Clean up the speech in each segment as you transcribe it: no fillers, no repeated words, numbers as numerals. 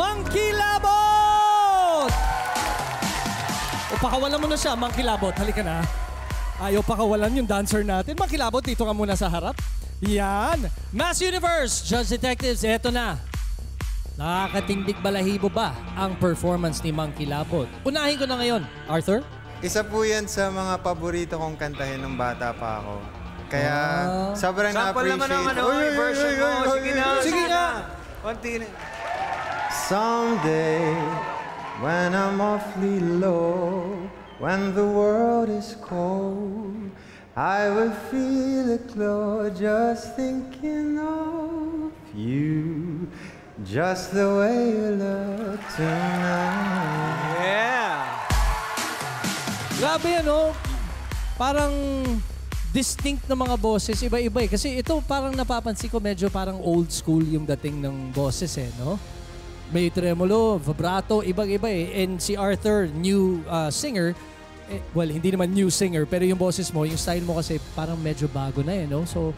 Monkey Labot! O, pakawalan mo na siya, Monkey Labot. Halika na. Ayaw pakawalan yung dancer natin. Monkey Labot, dito ka muna sa harap. Yan. Mass Universe, Judge Detectives, eto na. Nakakatindig balahibo ba ang performance ni Monkey Labot? Unahin ko na ngayon. Arthur? Isa po yan sa mga paborito kong kantahin nung bata pa ako. Kaya sobrang sample naman na-appreciate. ang version mo. Sige na. Sige na. Konti na. Someday, when I'm awfully low, when the world is cold, I will feel a glow just thinking of you, just the way you look tonight. Yeah! Grabe, ano? Parang distinct na mga boses, iba-iba eh. Kasi ito parang napapansin ko medyo parang old school yung dating ng boses eh, no? May tremolo, vibrato, ibang-iba eh. And si Arthur, new singer, well, hindi naman new singer, pero yung boses mo, yung style mo kasi parang medyo bago na eh, no? So,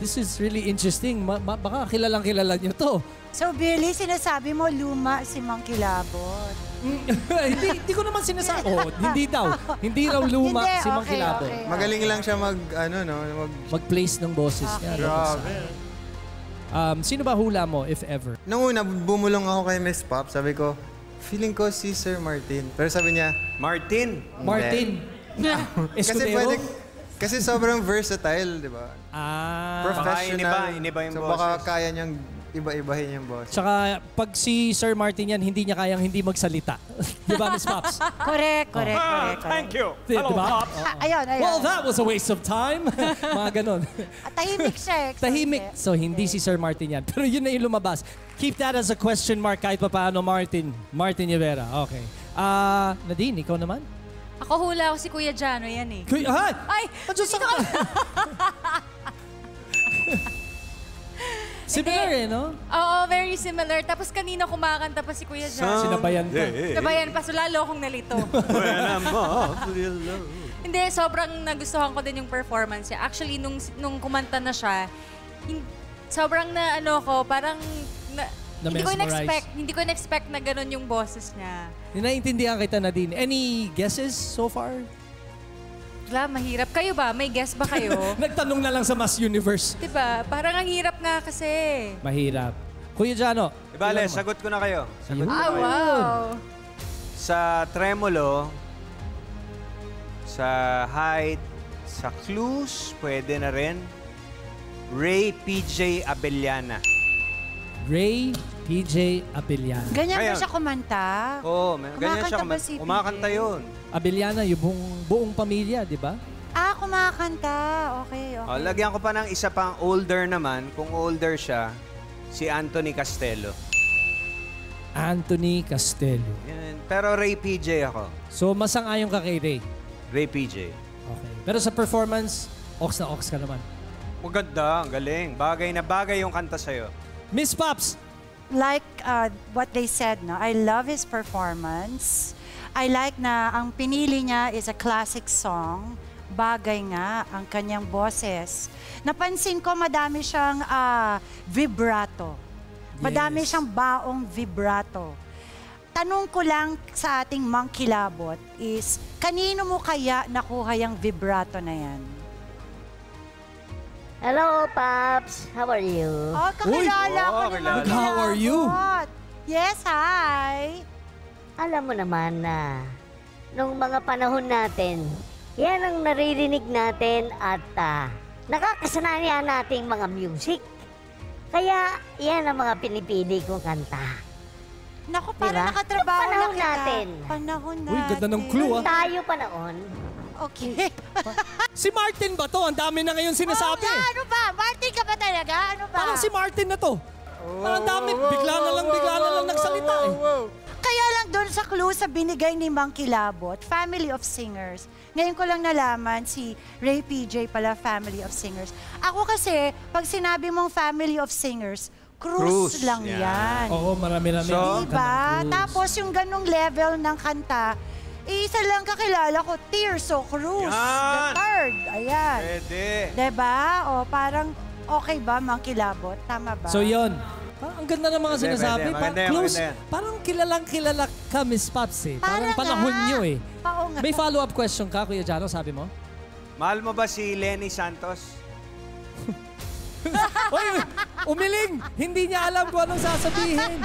this is really interesting. Baka kilalang-kilala niyo to. So, Billy, sinasabi mo luma si Monkey Labot. hindi ko naman sinasabi. Oh, hindi daw. Hindi raw luma Hindi, si Monkey Labot. okay. Magaling lang siya Mag-place ng boses niya. Grabe. Sino ba hula mo, if ever? Nung una, bumulong ako kay Miss Pop. Sabi ko, feeling ko si Sir Martin. Pero sabi niya, Martin. Martin. Escudero? Kasi sobrang versatile, di ba? Professional. Iniba yung so boses. baka kaya niyang iba-ibahin yung boss. Tsaka pag si Sir Martin yan, hindi niya kayang hindi magsalita. Di ba, Miss Pops? Correct. Thank you. Hello, Pops. Ayun. Well, that was a waste of time. Mga ganon. Tahimik siya. Tahimik. So, hindi si Sir Martin yan. Pero yun na yung lumabas. Keep that as a question mark kahit pa paano, Martin. Martin Rivera. Okay. Nadine, ikaw naman? Ako hula ako si Kuya Jano, yan eh. Kuya, Ay! Similar eh, no? Oo, very similar. Tapos kanina kumakanta pa si Kuya Jano. Sinabayan ka. Sinabayan pa, so lalo akong nalito. Hindi, sobrang nagustuhan ko din yung performance niya. Actually, nung kumanta na siya, sobrang na ano ko, parang hindi ko na-expect na ganun yung boses niya. Ninaintindihan kita, Nadine. Any guesses so far? Wala, mahirap. Kayo ba? May guess ba kayo? Nagtanong na lang sa Mass Universe. Diba? Parang ang hirap nga kasi. Mahirap. Kuya Jano. Ibale, sagot ko na kayo. Wow! Sa tremolo, sa height, sa clues, pwede na rin. Ray PJ Abellana. Ray PJ Abellana. Ganyan ba Kaya- siya kumanta? Oo, ganyan siya. Kumakanta ba si PJ? Kumakanta yun. Abellana, yung buong pamilya, di ba? Kumakanta. Okay. Lagyan ko pa ng isa pang older naman. Kung older siya, si Anthony Castello. Anthony Castello. Yan. Pero Ray PJ ako. So, masang-ayon ka kay Ray. Ray PJ. Okay. Pero sa performance, ox na ox ka naman. Maganda, ang galing. Bagay na bagay yung kanta sa'yo. Miss Pops! Like what they said, no? I love his performance. I like na ang pinili niya is a classic song. Bagay nga ang kanyang boses. Napansin ko madami siyang vibrato. Madami siyang baong vibrato. Tanong ko lang sa ating Monkey Labot is, kanino mo kaya nakuha yung vibrato na yan? Hello, Pops. How are you? Oh, kakilala ko ni kakilala. Monkey How are you? Labot. Yes, hi. Alam mo naman na nung mga panahon natin, yan ang naririnig natin at nakakasanayan nating mga music. Kaya yan ang mga pinipili kong kanta. Naku, parang Diba? nakatrabaho Nung na panahon kita. natin. Panahon natin. Uy, ganda ng clue, Nung tayo pa noon, Okay. Si Martin ba to? Ang dami na ngayon sinasabi. Oo nga, ano ba? Martin ka ba talaga? Ano ba? Parang si Martin na to. Parang dami. Bigla na lang nagsalita eh. Kaya lang doon sa clue sa binigay ni Monkey Labot, Family of Singers. Ngayon ko lang nalaman si Ray PJ pala, Family of Singers. Ako kasi, pag sinabi mong Family of Singers, cruise lang yan. Oo, marami-rami. So, Diba? Tapos yung ganong level ng kanta, isa lang kakilala ko, Tears o Cruz. The Yan! third. Ayan. Pwede. Diba? O parang okay ba, Monkey Labot? Tama ba? So yon, Parang ang ganda ng mga Pwede, sinasabi. pwede. Maganda yan, Close. maganda yan. Parang kilalang kilala ka, Miss Paps eh. Parang Parang panahon nga. nyo eh. Oo nga. May follow-up question ka, Kuya Jano, sabi mo? Mahal mo ba si Lenny Santos? Uy, umiling! Hindi niya alam kung anong sasabihin.